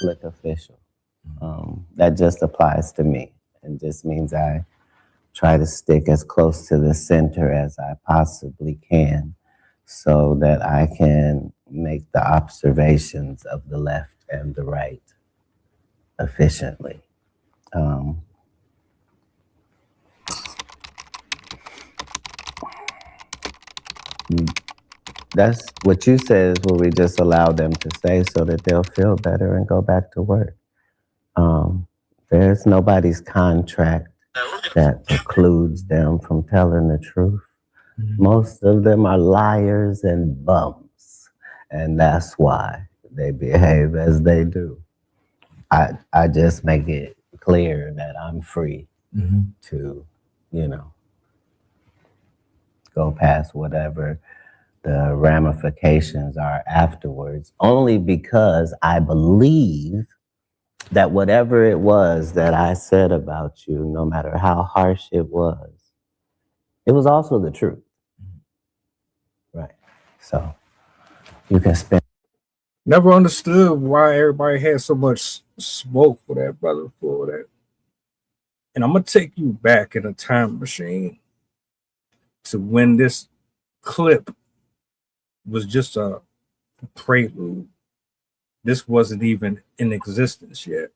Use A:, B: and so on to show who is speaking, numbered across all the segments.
A: public official. That just applies to me, and just means I try to stick as close to the center as I possibly can so that I can make the observations of the left and the right efficiently. Um, that's what you said is what we just allow them to say so that they'll feel better and go back to work. Um, there's nobody's contract that precludes them from telling the truth. Most of them are liars and bums, and that's why they behave as they do. I just make it clear that I'm free to, you know, go past whatever the ramifications are afterwards, only because I believe that whatever it was that I said about you, no matter how harsh it was also the truth. Right. So you can spend.
B: Never understood why everybody had so much smoke for that brother for that. And I'm gonna take you back in a time machine to when this clip was just a prelude. This wasn't even in existence yet.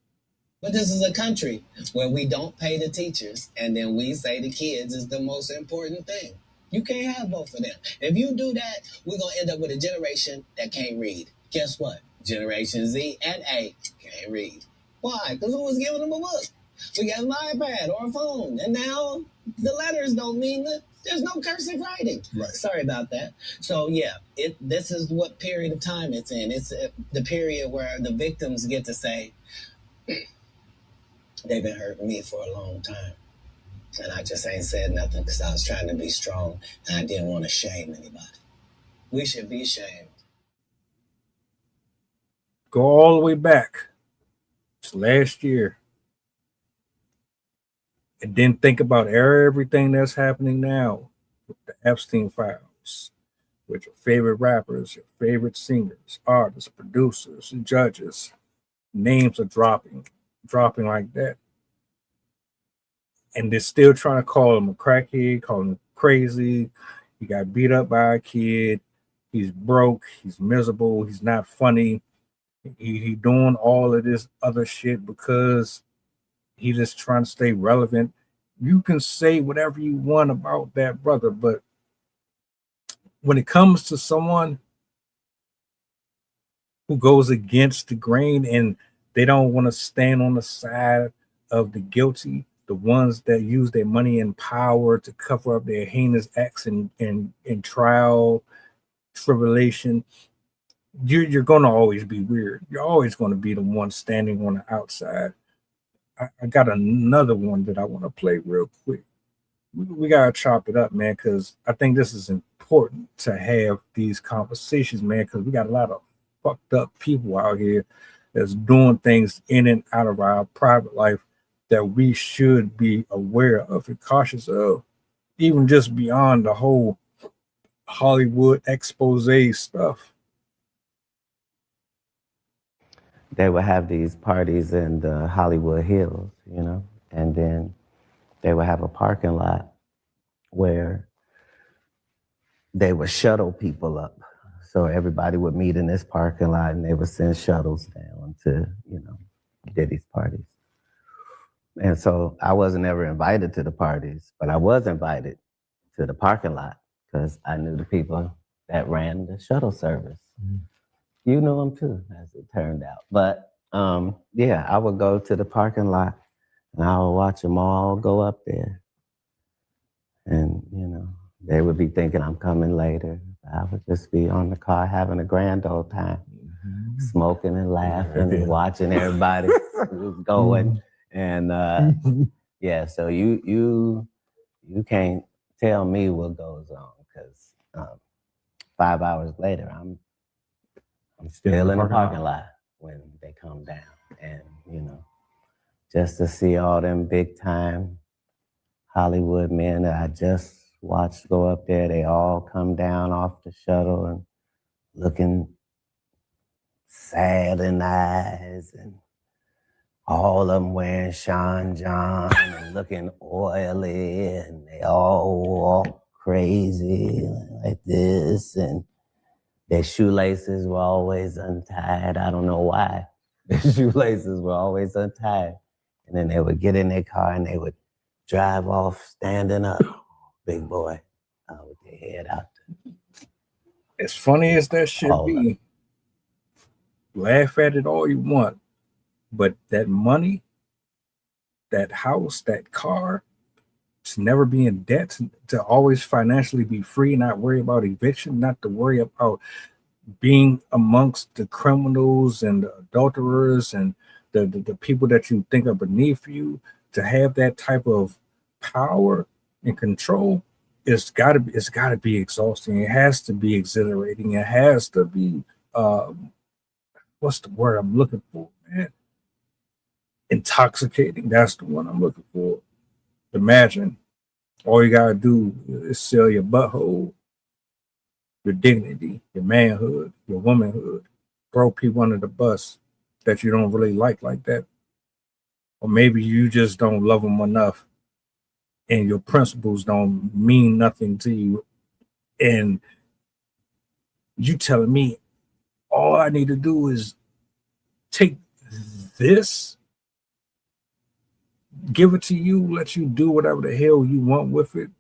C: But this is a country where we don't pay the teachers, and then we say the kids is the most important thing. You can't have both of them. If you do that, we're going to end up with a generation that can't read. Guess what? Generation Z and A can't read. Why? Because who was giving them a book? We got an iPad or a phone, and now the letters don't mean that. There's no cursive writing. Right. Sorry about that. So yeah, this is what period of time it's in. It's the period where the victims get to say, they've been hurting me for a long time. And I just ain't said nothing because I was trying to be strong and I didn't want to shame anybody. We should be shamed.
B: Go all the way back to last year and then think about everything that's happening now with the Epstein files, with your favorite rappers, your favorite singers, artists, producers, and judges. Names are dropping like that. And they're still trying to call him a crackhead, call him crazy. He got beat up by a kid. He's broke. He's miserable. He's not funny. He doing all of this other shit because he just trying to stay relevant. You can say whatever you want about that brother, but when it comes to someone who goes against the grain and they don't want to stand on the side of the guilty, the ones that use their money and power to cover up their heinous acts in trial, tribulation, you're going to always be weird. You're always going to be the one standing on the outside. I got another one that I want to play real quick. We got to chop it up, man, because I think this is important to have these conversations, man, because we got a lot of fucked up people out here that's doing things in and out of our private life that we should be aware of and cautious of, even just beyond the whole Hollywood expose stuff.
A: They would have these parties in the Hollywood Hills, you know, and then they would have a parking lot where they would shuttle people up. So everybody would meet in this parking lot and they would send shuttles down to, you know, Diddy's parties. And so I wasn't ever invited to the parties, but I was invited to the parking lot because I knew the people that ran the shuttle service. You knew them too, as it turned out. But yeah, I would go to the parking lot and I would watch them all go up there. And, you know, they would be thinking I'm coming later. I would just be on the car having a grand old time, smoking and laughing and watching everybody who's going. And yeah, so you can't tell me what goes on because 5 hours later, I'm still in the parking lot when they come down. And, you know, just to see all them big time Hollywood men that I just watched go up there, they all come down off the shuttle and looking sad in the eyes, and all of them wearing Sean John and looking oily, and they all walk crazy like this, and their shoelaces were always untied. I don't know why. Their shoelaces were always untied. And then they would get in their car and they would drive off standing up, big boy, with their head out.
B: As funny as that should be, laugh at it all you want, but that money, that house, that car, to never be in debt, to always financially be free, not worry about eviction, not to worry about being amongst the criminals and the adulterers and the people that you think are beneath you, to have that type of power and control, it's gotta be exhausting. It has to be exhilarating. It has to be what's the word I'm looking for, man? Intoxicating. That's the one I'm looking for. Imagine all you gotta do is sell your butthole, your dignity, your manhood, your womanhood, throw people under the bus that you don't really like that. Or maybe you just don't love them enough and your principles don't mean nothing to you. And you telling me all I need to do is take this, give it to you, let you do whatever the hell you want with it,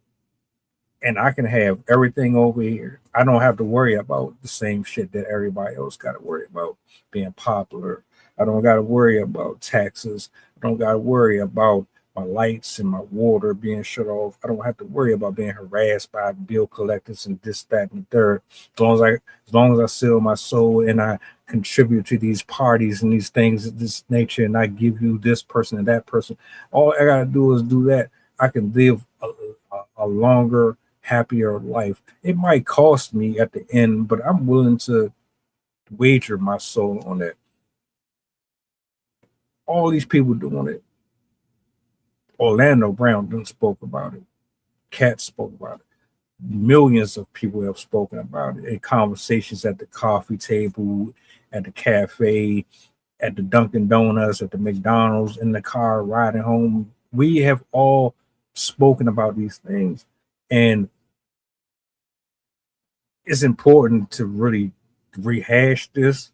B: and I can have everything over here. I don't have to worry about the same shit that everybody else got to worry about, being popular. I don't got to worry about taxes. I don't got to worry about my lights and my water being shut off. I don't have to worry about being harassed by bill collectors and this, that, and the third. As long as I sell my soul and I contribute to these parties and these things of this nature, and I give you this person and that person, all I gotta do is do that. I can live a longer, happier life. It might cost me at the end, but I'm willing to wager my soul on that. All these people doing it. Orlando Brown done spoke about it. Katt spoke about it. Millions of people have spoken about it in conversations at the coffee table, at the cafe, at the Dunkin' Donuts, at the McDonald's, in the car, riding home. We have all spoken about these things. And it's important to really rehash this,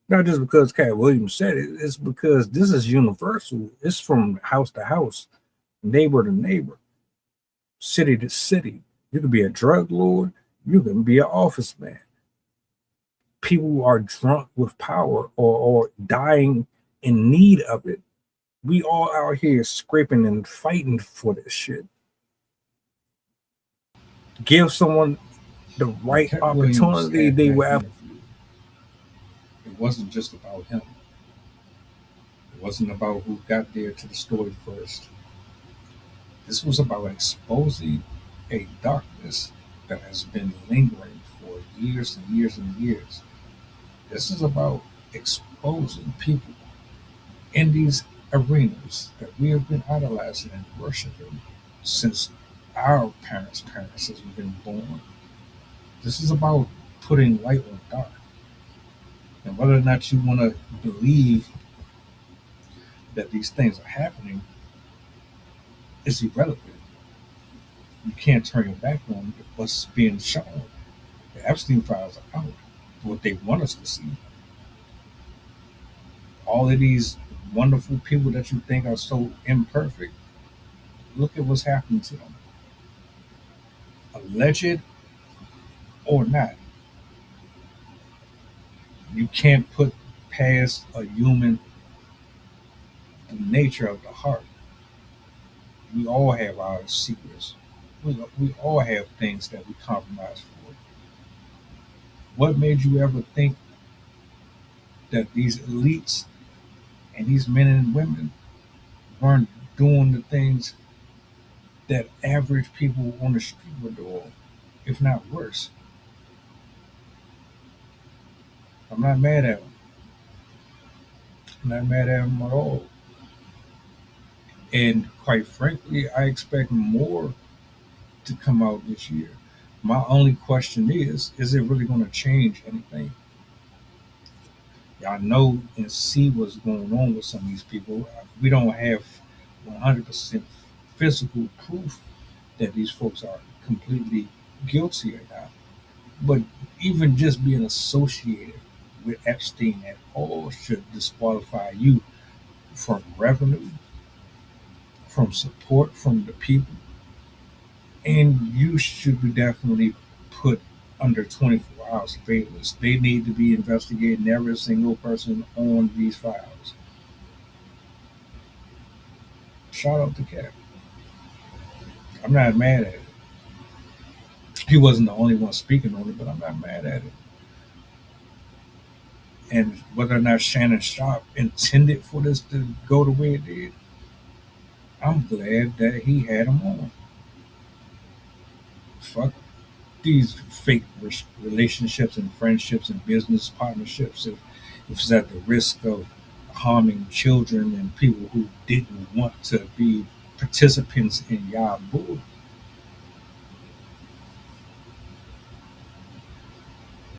B: not just because Katt Williams said it, it's because this is universal. It's from house to house, neighbor to neighbor, city to city. You can be a drug lord, you can be an office man. People who are drunk with power or dying in need of it. We all out here scraping and fighting for this shit. Give someone the right
D: Katt
B: opportunity,
D: Williams
B: they
D: had
B: will
D: that
B: have.
D: interview. It wasn't just about him. It wasn't about who got there to the story first. This was about exposing a darkness that has been lingering for years and years and years. This is about exposing people in these arenas that we have been idolizing and worshiping since our parents' has been born. This is about putting light on dark. And whether or not you want to believe that these things are happening is irrelevant. You can't turn your back on what's being shown. The Epstein files are out, what they want us to see. All of these wonderful people that you think are so imperfect, look at what's happening to them. Alleged or not, you can't put past a human the nature of the heart. We all have our secrets. We all have things that we compromise for. What made you ever think that these elites and these men and women weren't doing the things that average people on the street were doing, if not worse? I'm not mad at them. I'm not mad at them at all. And quite frankly, I expect more to come out this year. My only question is it really going to change anything? Y'all know and see what's going on with some of these people. We don't have 100% physical proof that these folks are completely guilty or not. But even just being associated with Epstein at all should disqualify you from revenue, from support from the people, and you should be definitely put under 24 hours surveillance. They need to be investigating every single person on these files. Shout out to Katt. I'm not mad at it. He wasn't the only one speaking on it, but I'm not mad at it. And whether or not Shannon Sharp intended for this to go the way it did, I'm glad that he had him on. Fuck these fake relationships and friendships and business partnerships. If it's at the risk of harming children and people who didn't want to be participants in y'all bull,